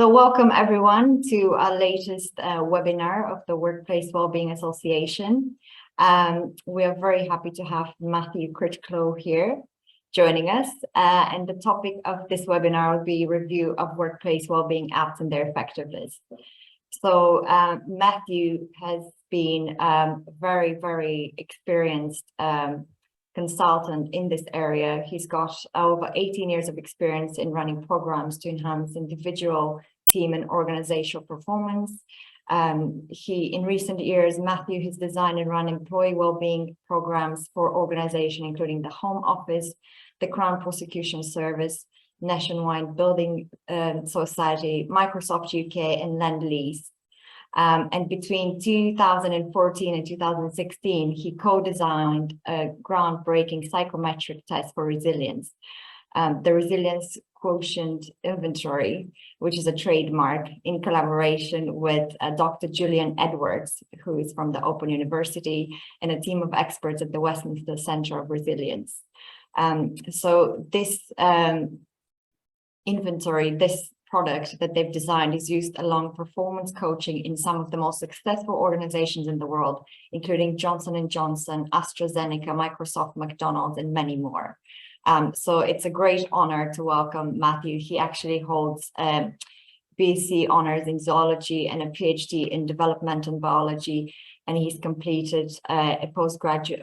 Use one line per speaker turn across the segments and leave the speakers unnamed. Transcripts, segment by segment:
So welcome everyone to our latest webinar of the Workplace Wellbeing Association. We are very happy to have Matthew Critchlow here joining us. And the topic of this webinar will be review of workplace wellbeing apps and their effectiveness. So Matthew has been very, very experienced consultant in this area. He's got over 18 years of experience in running programs to enhance individual, team and organizational performance. In recent years, Matthew has designed and run employee wellbeing programs for organizations including the Home Office, the Crown Prosecution Service, Nationwide Building Society, Microsoft UK and Lend-Lease. And between 2014 and 2016, he co-designed a groundbreaking psychometric test for resilience, the Resilience Quotient Inventory, which is a trademark in collaboration with Dr. Julian Edwards, who is from the Open University, and a team of experts at the Westminster Center of Resilience. So this inventory, this product that they've designed is used along performance coaching in some of the most successful organizations in the world, including Johnson & Johnson, AstraZeneca, Microsoft, McDonald's, and many more. So it's a great honor to welcome Matthew. He actually holds BSc honors in zoology and a PhD in developmental biology, and he's completed a postdoctorate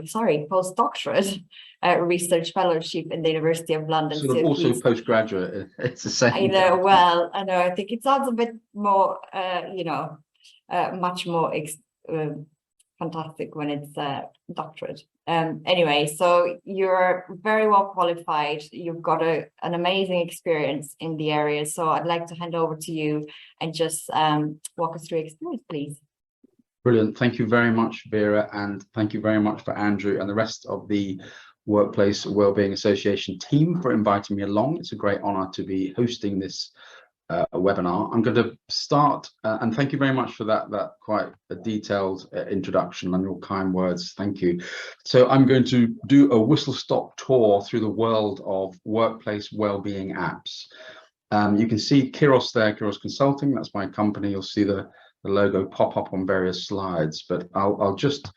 research fellowship in the University of London.
Sort of
so
also postgraduate. It's the same.
I know. Well, I know. I think it sounds a bit more, much more fantastic when it's doctorate. Anyway, so you're very well qualified. You've got an amazing experience in the area. So I'd like to hand over to you and just walk us through your experience, please.
Brilliant. Thank you very much, Vera, and thank you very much for Andrew and the rest of the Workplace Wellbeing Association team for inviting me along. It's a great honor to be hosting this webinar. I'm going to start, and thank you very much for that quite a detailed introduction and your kind words. Thank you. So I'm going to do a whistle-stop tour through the world of workplace wellbeing apps. You can see Kirros there, Kirros Consulting. That's my company. You'll see the logo pop up on various slides, but I'll just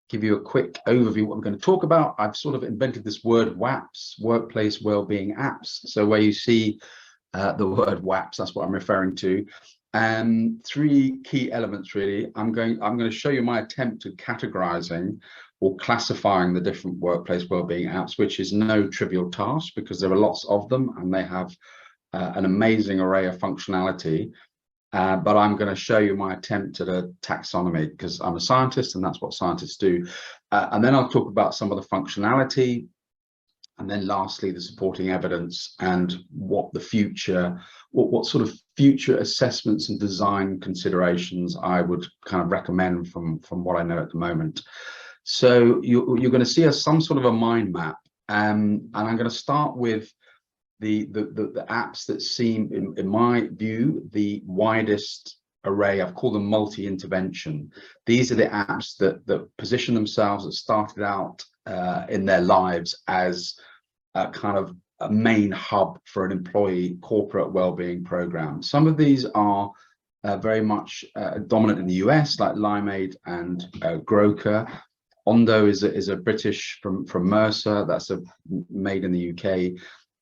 give you a quick overview of what I'm going to talk about. I've sort of invented this word WAPS, Workplace Wellbeing Apps. So where you see the word WAPS, that's what I'm referring to. And three key elements really. I'm going to show you my attempt at categorizing or classifying the different workplace wellbeing apps, which is no trivial task because there are lots of them and they have an amazing array of functionality. But I'm going to show you my attempt at a taxonomy because I'm a scientist and that's what scientists do. And then I'll talk about some of the functionality. And then lastly, the supporting evidence and what the future, what sort of future assessments and design considerations I would kind of recommend from what I know at the moment. So you're going to see some sort of a mind map. And I'm going to start with the apps that seem, in my view, the widest array. I've called them multi-intervention. These are the apps that position themselves, that started out in their lives as a kind of a main hub for an employee corporate wellbeing program. Some of these are very much dominant in the US, like Limeade and Groker. Ondo is a British from Mercer. That's made in the UK.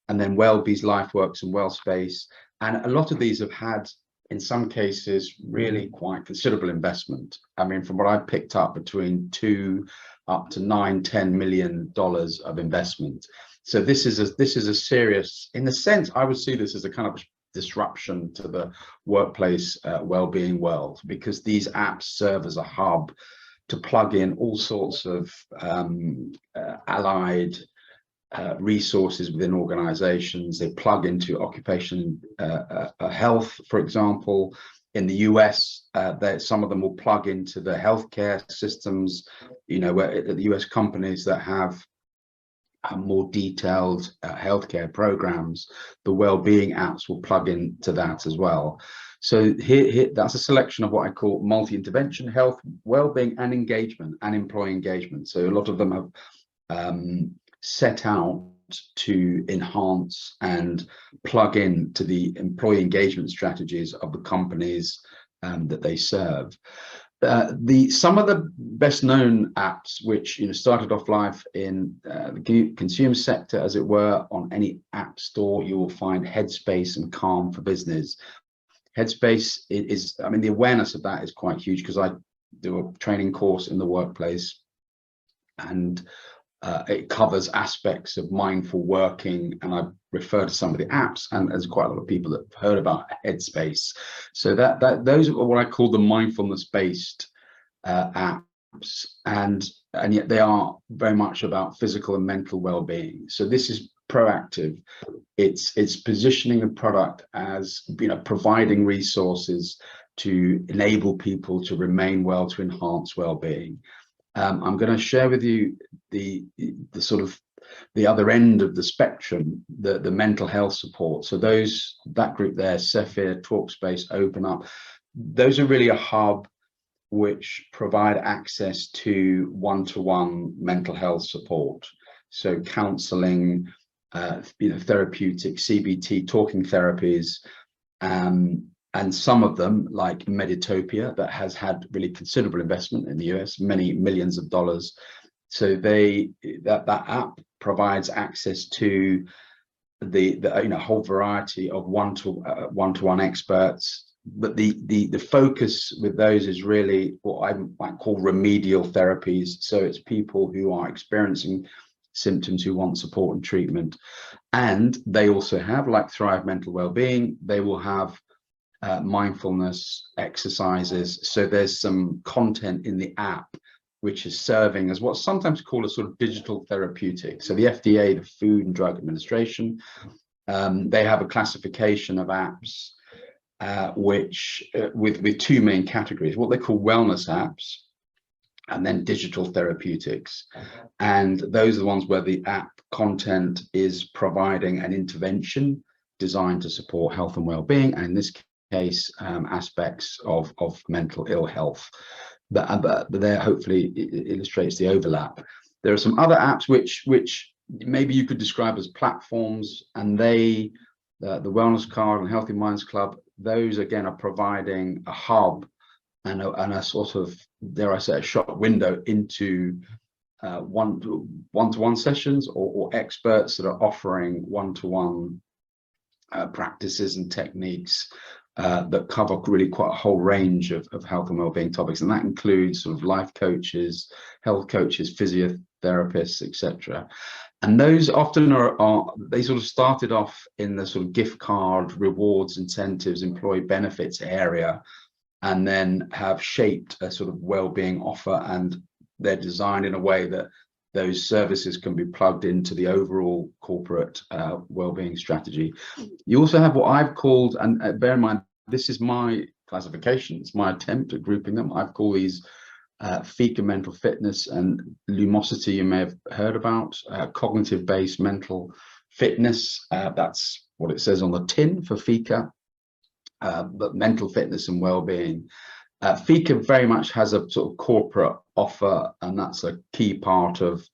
And then Wellbe's, LifeWorks and WellSpace. And a lot of these have had, in some cases, really quite considerable investment. I mean, from what I've picked up, between $2 up to $9–10 million of investment. So this is a serious, in the sense, I would see this as a kind of disruption to the workplace wellbeing world, because these apps serve as a hub to plug in all sorts of allied resources within organizations. They plug into occupation health, for example. In the US, some of them will plug into the healthcare systems, where the US companies that have more detailed healthcare programs, the well-being apps will plug into that as well. So here that's a selection of what I call multi-intervention, health, well-being and engagement and employee engagement. So a lot of them have set out to enhance and plug in to the employee engagement strategies of the companies that they serve. Some of the best known apps, which started off life in the consumer sector, as it were, on any app store, you will find Headspace and Calm for Business. Headspace is, I mean, the awareness of that is quite huge, because I do a training course in the workplace, and it covers aspects of mindful working, and I refer to some of the apps, and there's quite a lot of people that have heard about Headspace. So those are what I call the mindfulness-based apps, and yet they are very much about physical and mental well-being. So this is proactive. It's positioning the product as providing resources to enable people to remain well, to enhance well-being. I'm going to share with you the sort of the other end of the spectrum, the mental health support. So that group there, Sephir, Talkspace, Open Up, those are really a hub which provide access to one-to-one mental health support. So counselling, therapeutic, CBT, talking therapies, and some of them, like Meditopia, that has had really considerable investment in the US, many millions of dollars. So that app provides access to the whole variety of one-to-one experts. But the focus with those is really what I might call remedial therapies. So it's people who are experiencing symptoms who want support and treatment. And they also have, like Thrive Mental Wellbeing, they will have mindfulness exercises. So there's some content in the app which is serving as what's sometimes called a sort of digital therapeutic. So the FDA, the Food and Drug Administration, they have a classification of apps which with two main categories, what they call wellness apps, and then digital therapeutics. And those are the ones where the app content is providing an intervention designed to support health and well-being, and in this case, aspects of mental ill health. But there hopefully it illustrates the overlap. There are some other apps which maybe you could describe as platforms, and the Wellness Card and Healthy Minds Club, those again are providing a hub and a sort of, dare I say, a shop window into one-to-one sessions or experts that are offering one-to-one practices and techniques that cover really quite a whole range of health and wellbeing topics, and that includes sort of life coaches, health coaches, physiotherapists, etc. And those often are they sort of started off in the sort of gift card, rewards, incentives, employee benefits area, and then have shaped a sort of wellbeing offer, and they're designed in a way that those services can be plugged into the overall corporate wellbeing strategy. You also have what I've called, and bear in mind, this is my classification, it's my attempt at grouping them. I've called these Fika mental fitness and Lumosity, you may have heard about, cognitive-based mental fitness. That's what it says on the tin for Fika, but mental fitness and well-being. Fika very much has a sort of corporate offer, and that's a key part of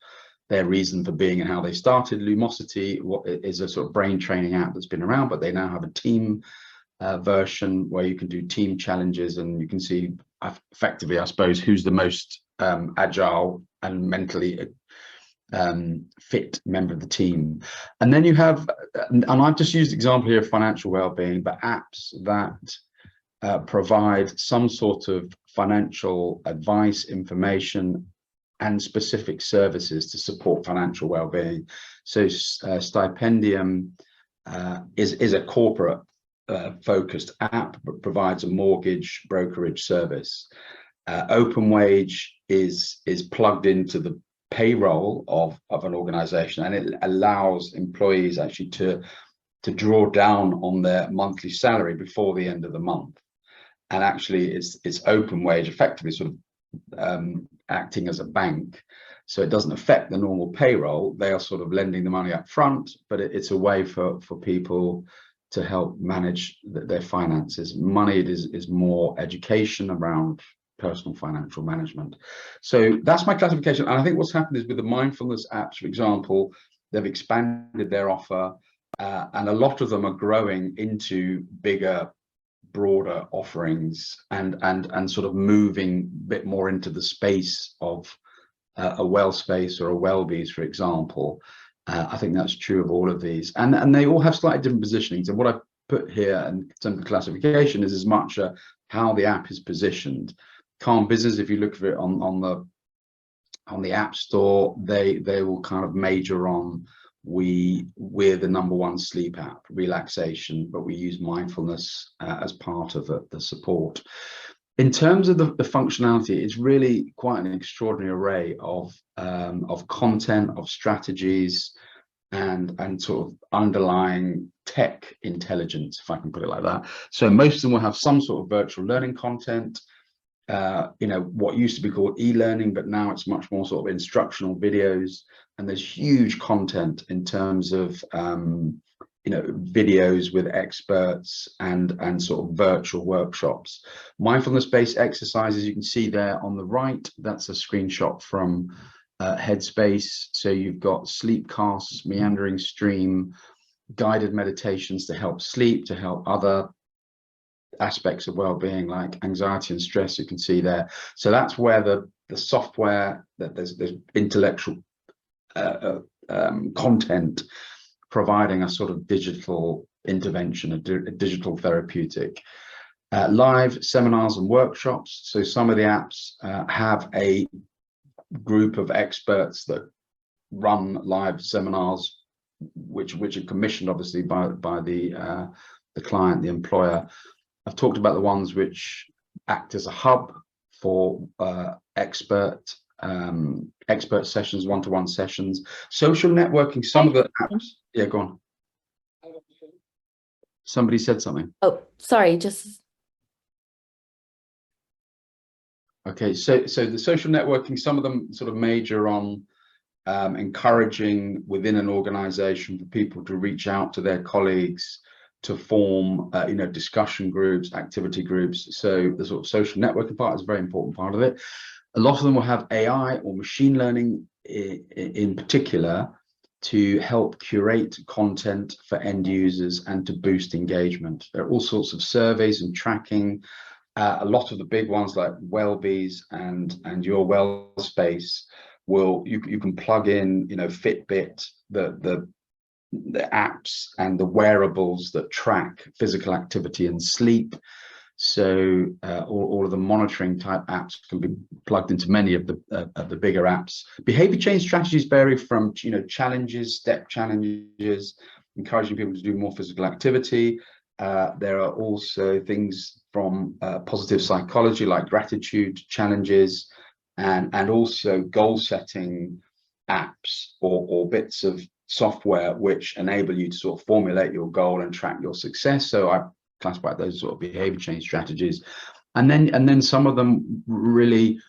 their reason for being and how they started. Lumosity is a sort of brain training app that's been around, but they now have a team version where you can do team challenges, and you can see effectively, I suppose, who's the most agile and mentally fit member of the team. And then you have, and I've just used the example here of financial well-being, but apps that provide some sort of financial advice, information, and specific services to support financial well-being. So Stipendium is a corporate focused app, but provides a mortgage brokerage service. Open Wage is plugged into the payroll of an organization, and it allows employees actually to draw down on their monthly salary before the end of the month. And actually it's Open Wage effectively sort of acting as a bank, so it doesn't affect the normal payroll. They are sort of lending the money up front, but it's a way for people to help manage their finances. Money is more education around personal financial management. So that's my classification. And I think what's happened is with the mindfulness apps, for example, they've expanded their offer, and a lot of them are growing into bigger, broader offerings, and sort of moving a bit more into the space of a well space or a Wellbees, for example. I think that's true of all of these, and they all have slightly different positionings. And what I put here in terms of classification is as much how the app is positioned. Calm Business, if you look for it on the App Store, they will kind of major on we're the #1 sleep app, relaxation, but we use mindfulness as part of the support. In terms of the functionality, it's really quite an extraordinary array of content, of strategies, and sort of underlying tech intelligence, if I can put it like that. So most of them will have some sort of virtual learning content, what used to be called e-learning, but now it's much more sort of instructional videos. And there's huge content in terms of videos with experts and sort of virtual workshops. Mindfulness-based exercises, you can see there on the right, that's a screenshot from Headspace. So you've got sleep casts, meandering stream, guided meditations to help sleep, to help other aspects of well-being like anxiety and stress, you can see there. So that's where the software, that there's intellectual content providing a sort of digital intervention, a digital therapeutic. Live seminars and workshops. So some of the apps have a group of experts that run live seminars, which are commissioned obviously by the client, the employer. I've talked about the ones which act as a hub for expert sessions, one-to-one sessions. Social networking, some of the apps. Yeah, go on. Somebody said something.
Oh, sorry, just.
Okay, so the social networking, some of them sort of major on encouraging within an organization for people to reach out to their colleagues, to form discussion groups, activity groups. So the sort of social networking part is a very important part of it. A lot of them will have AI or machine learning in particular to help curate content for end users and to boost engagement. There are all sorts of surveys and tracking. A lot of the big ones like Wellbees and your Well Space you can plug in Fitbit, the apps and the wearables that track physical activity and sleep. So all of the monitoring type apps can be plugged into many of the bigger apps. Behavior change strategies vary from challenges, step challenges, encouraging people to do more physical activity. There are also things from positive psychology like gratitude challenges, and also goal setting apps or bits of software which enable you to sort of formulate your goal and track your success. So I classify those sort of behavior change strategies, and then some of them really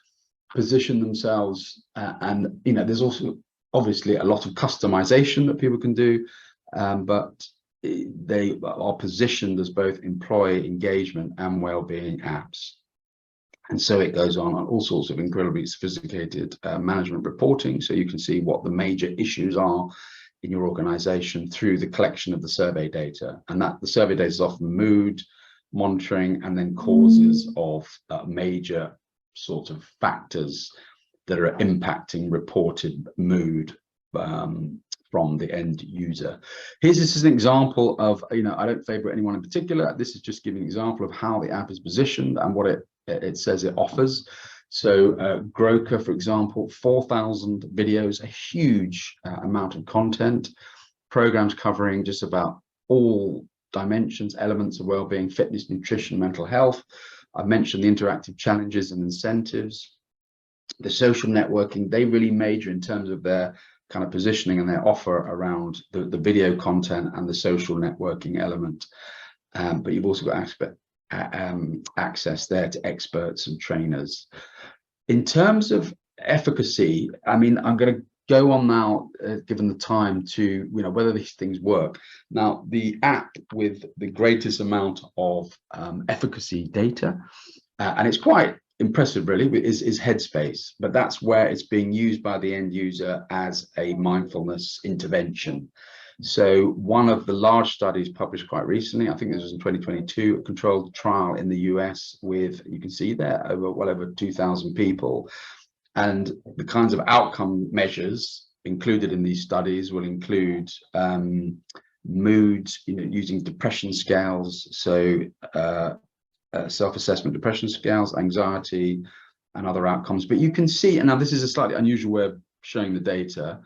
position themselves, and there's also obviously a lot of customization that people can do, but they are positioned as both employee engagement and well-being apps. And so it goes on all sorts of incredibly sophisticated management reporting, so you can see what the major issues are in your organization through the collection of the survey data. And that the survey data is often mood monitoring and then causes of major sort of factors that are impacting reported mood from the end user. This is an example of, I don't favor anyone in particular. This is just giving an example of how the app is positioned and what it says it offers. So Groker, for example, 4,000 videos, a huge amount of content, programs covering just about all dimensions, elements of well-being, fitness, nutrition, mental health. I've mentioned the interactive challenges and incentives. The social networking, they really major in terms of their kind of positioning and their offer around the video content and the social networking element. But you've also got access there to experts and trainers. In terms of efficacy, I mean, I'm going to go on now, given the time, to whether these things work. Now, the app with the greatest amount of efficacy data, and it's quite impressive really is Headspace, but that's where it's being used by the end user as a mindfulness intervention. So one of the large studies published quite recently, I think this was in 2022, a controlled trial in the US with, you can see there, well over 2,000 people. And the kinds of outcome measures included in these studies will include mood, using depression scales, so self-assessment depression scales, anxiety, and other outcomes. But you can see, and now this is a slightly unusual way of showing the data,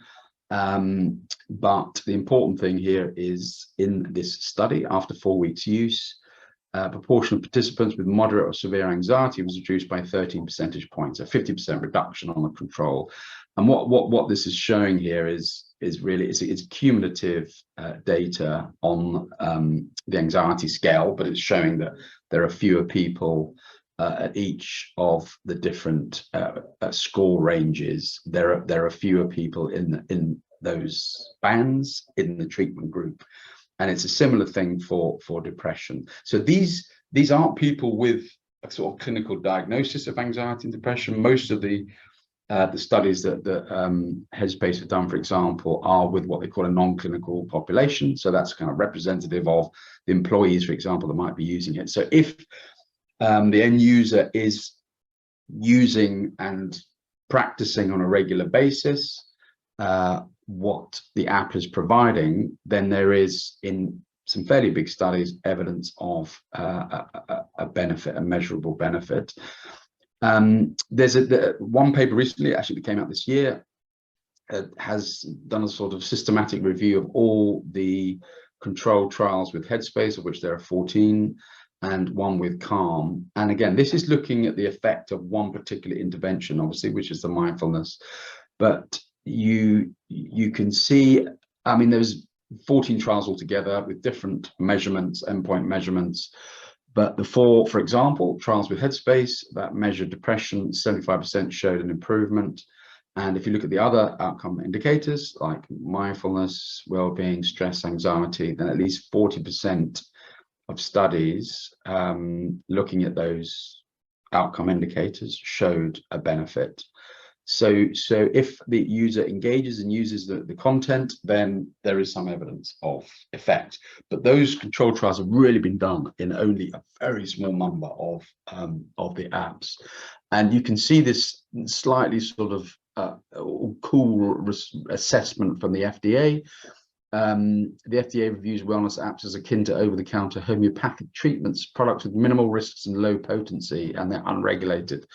but the important thing here is in this study, after 4 weeks use, proportion of participants with moderate or severe anxiety was reduced by 13 percentage points, a 50% reduction on the control. And what this is showing here is really it's cumulative data on the anxiety scale, but it's showing that there are fewer people at each of the different score ranges. There are fewer people in those bands in the treatment group. And it's a similar thing for depression. So these aren't people with a sort of clinical diagnosis of anxiety and depression. Most of the studies that Headspace have done, for example, are with what they call a non-clinical population. So that's kind of representative of the employees, for example, that might be using it. So if the end user is using and practicing on a regular basis what the app is providing, then there is, in some fairly big studies, evidence of a benefit, a measurable benefit. There's one paper recently, actually that came out this year, has done a sort of systematic review of all the controlled trials with Headspace, of which there are 14, and one with Calm. And again, this is looking at the effect of one particular intervention, obviously, which is the mindfulness. But you can see, I mean, there's 14 trials altogether with different measurements, endpoint measurements. But the four, for example, trials with Headspace that measured depression, 75% showed an improvement. And if you look at the other outcome indicators like mindfulness, well-being, stress, anxiety, then at least 40% of studies looking at those outcome indicators showed a benefit. So if the user engages and uses the content, then there is some evidence of effect. But those control trials have really been done in only a very small number of the apps. And you can see this slightly sort of cool assessment from the FDA. The FDA reviews wellness apps as akin to over-the-counter homeopathic treatments, products with minimal risks and low potency, and they're unregulated.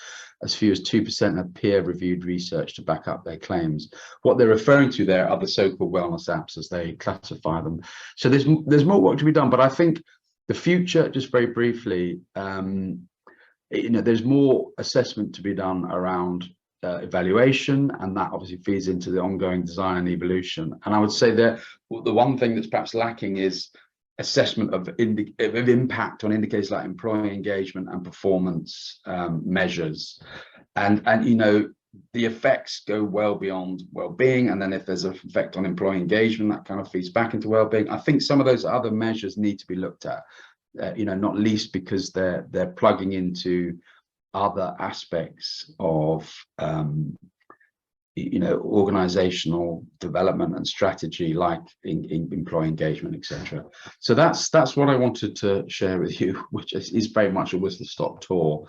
As few as 2% have peer-reviewed research to back up their claims. What they're referring to there are the so-called wellness apps, as they classify them. So there's more work to be done, but I think the future, just very briefly, there's more assessment to be done around evaluation, and that obviously feeds into the ongoing design and evolution. And I would say that the one thing that's perhaps lacking is assessment of impact on indicators like employee engagement and performance measures. And the effects go well beyond well-being, and then if there's an effect on employee engagement, that kind of feeds back into well-being. I think some of those other measures need to be looked at, not least because they're plugging into other aspects of organizational development and strategy, like in employee engagement, etc. So that's what I wanted to share with you, which is very much a whistle-stop tour.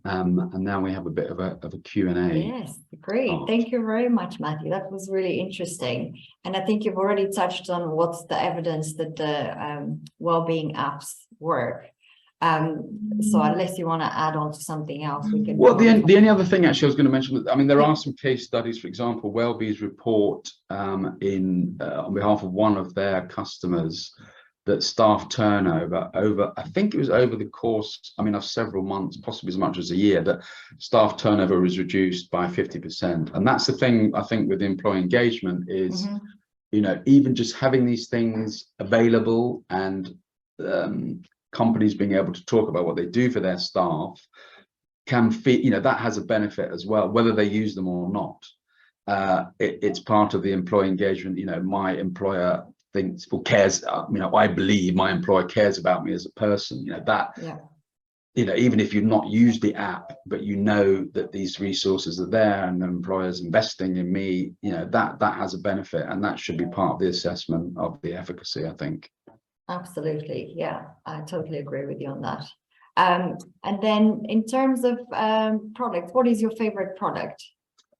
And now we have a bit of a Q&A.
Yes, great. Thank you very much, Matthew. That was really interesting. And I think you've already touched on what's the evidence that the well-being apps work. So unless you want to add on to something else, we can. Well,
the only other thing actually I was going to mention, I mean, there are some case studies. For example, Wellbeing's report on behalf of one of their customers, that staff turnover I think it was over the course, of several months, possibly as much as a year, that staff turnover was reduced by 50%. And that's the thing, I think, with employee engagement is, even just having these things available and companies being able to talk about what they do for their staff can feel, that has a benefit as well, whether they use them or not. It's part of the employee engagement. My employer thinks or cares, I believe my employer cares about me as a person, even if you've not used the app, but you know that these resources are there and the employer's investing in me, that has a benefit, and that should be part of the assessment of the efficacy, I think.
Absolutely. Yeah, I totally agree with you on that. And then in terms of products, what is your favorite product?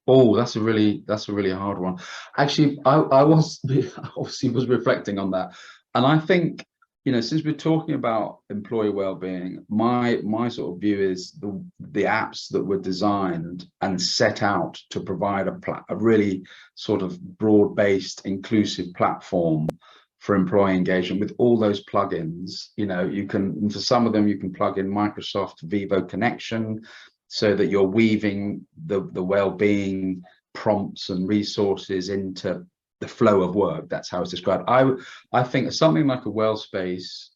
Oh, that's a really hard one. Actually, I was obviously was reflecting on that, and I think, since we're talking about employee well-being, my sort of view is the apps that were designed and set out to provide a really sort of broad-based, inclusive platform for employee engagement with all those plugins. You can, for some of them, you can plug in Microsoft Vivo Connection, so that you're weaving the well-being prompts and resources into the flow of work. That's how it's described. I think something like a WellSpace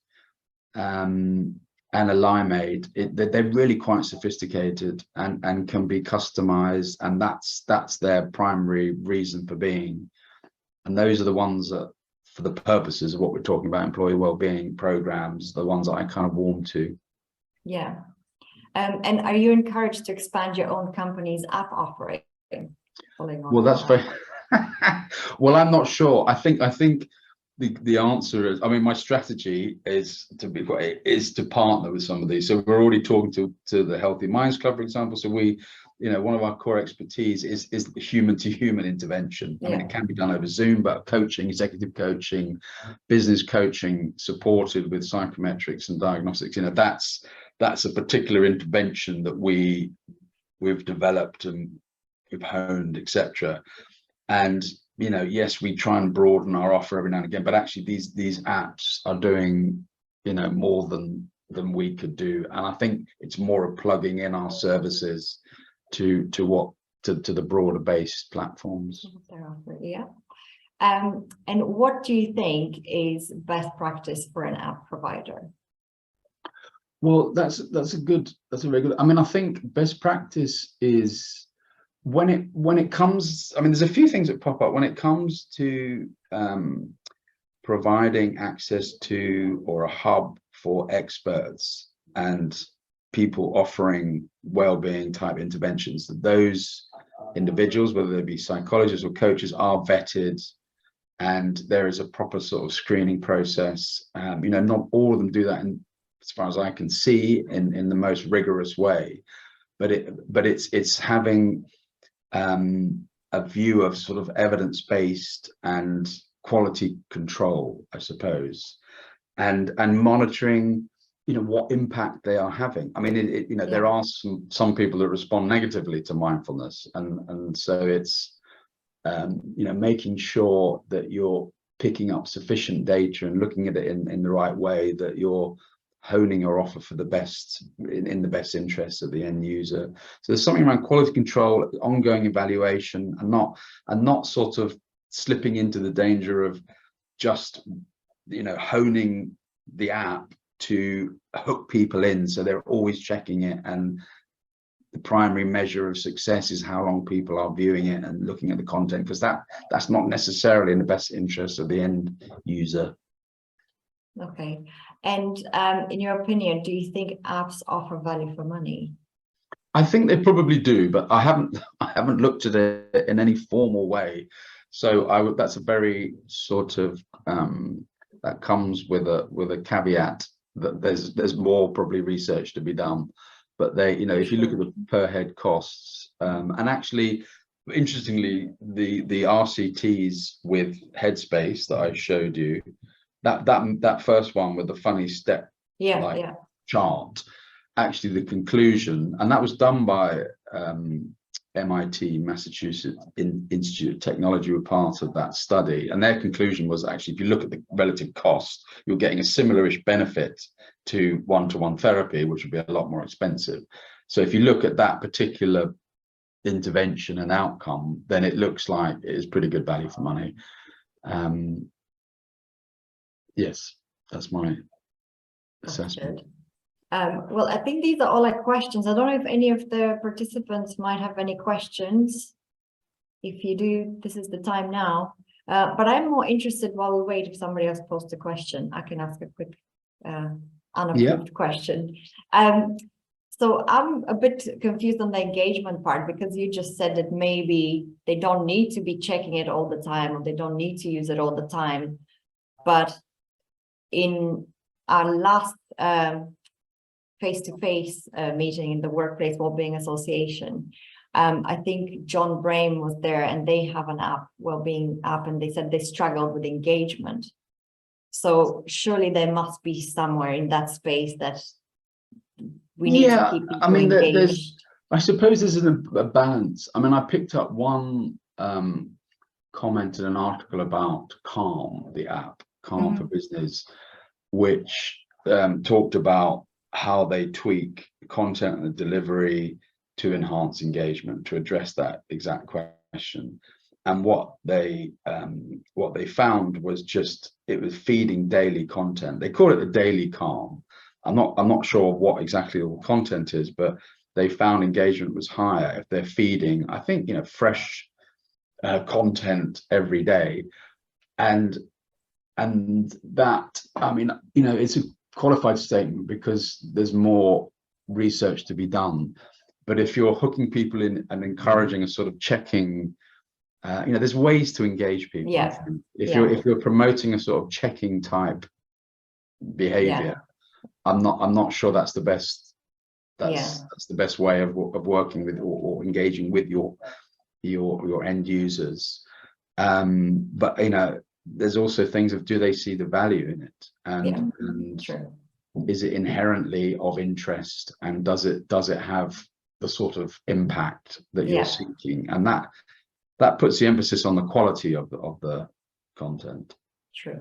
and a Limeade, they're really quite sophisticated and can be customized, and that's their primary reason for being. And those are the ones that, for the purposes of what we're talking about, employee well-being programs, the ones that I kind of warm to.
Yeah. And are you encouraged to expand your own company's app offering?
Well, that's very well, I'm not sure. I think the answer is, my strategy is to partner with some of these. So we're already talking to the Healthy Minds Club, for example. So we, one of our core expertise is human to human intervention.
Yeah.
It can be done over Zoom, but coaching, executive coaching, business coaching, supported with psychometrics and diagnostics, that's a particular intervention that we've developed and we've honed, etc. And yes, we try and broaden our offer every now and again, but actually these apps are doing more than we could do. And I think it's more of plugging in our services to the broader based platforms.
Yeah. And what do you think is best practice for an app provider?
Well, that's a very good. I think best practice is when it comes. There's a few things that pop up when it comes to providing access to, or a hub for, experts and people offering well-being type interventions. That those individuals, whether they be psychologists or coaches, are vetted, and there is a proper sort of screening process. Not all of them do that, as far as I can see, in the most rigorous way, but it's having a view of sort of evidence-based and quality control, I suppose, and monitoring what impact they are having. There are some people that respond negatively to mindfulness, and so it's making sure that you're picking up sufficient data and looking at it in the right way, that you're honing your offer for the best, in the best interest of the end user. So there's something around quality control, ongoing evaluation, and not sort of slipping into the danger of just honing the app to hook people in, so they're always checking it, and the primary measure of success is how long people are viewing it and looking at the content, because that's not necessarily in the best interest of the end user.
Okay. And in your opinion, do you think apps offer value for money?
I think they probably do, but I haven't looked at it in any formal way. So that's a very sort of that comes with a caveat that there's more probably research to be done. But if you look at the per head costs, and actually, interestingly, the RCTs with Headspace that I showed you, that first one with the funny step chart, actually the conclusion, and that was done by MIT, Massachusetts Institute of Technology, were part of that study, and their conclusion was actually, if you look at the relative cost, you're getting a similarish benefit to one-to-one therapy, which would be a lot more expensive. So if you look at that particular intervention and outcome, then it looks like it is pretty good value for money. Yes, that's my assessment.
Well, I think these are all our questions. I don't know if any of the participants might have any questions. If you do, this is the time now. But I'm more interested, while we wait, if somebody else posts a question, I can ask a quick unapproved question. So I'm a bit confused on the engagement part, because you just said that maybe they don't need to be checking it all the time, or they don't need to use it all the time. But in our last face-to-face meeting in the Workplace Wellbeing Association, I think John Brame was there, and they have an app, Wellbeing app, and they said they struggled with engagement. So surely there must be somewhere in that space that we need to keep people engaged.
I suppose there's a balance. I mean, I picked up one comment in an article about Calm, the app, Calm for Business, which talked about how they tweak content and the delivery to enhance engagement, to address that exact question. And what they found was just, it was feeding daily content. They call it the daily Calm. I'm not sure what exactly the content is, but they found engagement was higher if they're feeding, I think, you know, fresh content every day. And that, I mean, you know, it's a qualified statement because there's more research to be done. But if you're hooking people in and encouraging a sort of checking, you know, there's ways to engage people.
Yeah.
If you're promoting a sort of checking type behavior, I'm not sure that's the best. That's the best way of working with or engaging with your end users. But you know, there's also things of, do they see the value in it, and
True.
Is it inherently of interest, and does it have the sort of impact that you're seeking, and that puts the emphasis on the quality of the content.
True.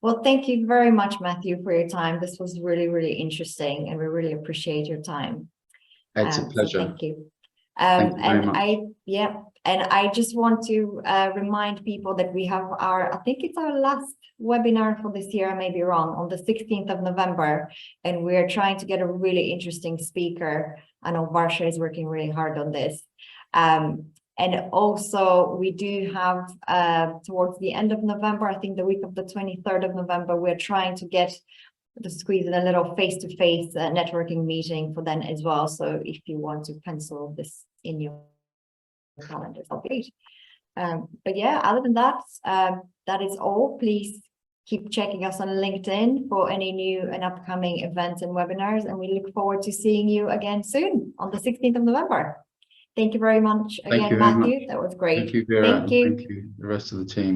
Well, thank you very much, Matthew, for your time. This was really, really interesting, and we really appreciate your time.
It's a pleasure.
So thank you.
Thank you very much.
And I just want to remind people that we have I think it's our last webinar for this year, I may be wrong, on the 16th of November. And we're trying to get a really interesting speaker. I know Varsha is working really hard on this. And also we do have towards the end of November, I think the week of the 23rd of November, we're trying to squeeze in a little face-to-face networking meeting for then as well. So if you want to pencil this in your calendar, that'll be great. But yeah, other than that, that is all. Please keep checking us on LinkedIn for any new and upcoming events and webinars. And we look forward to seeing you again soon on the 16th of November. Thank you very much again, Matthew. That was great.
Thank you, Vera.
Thank you.
Thank you, the rest of the team.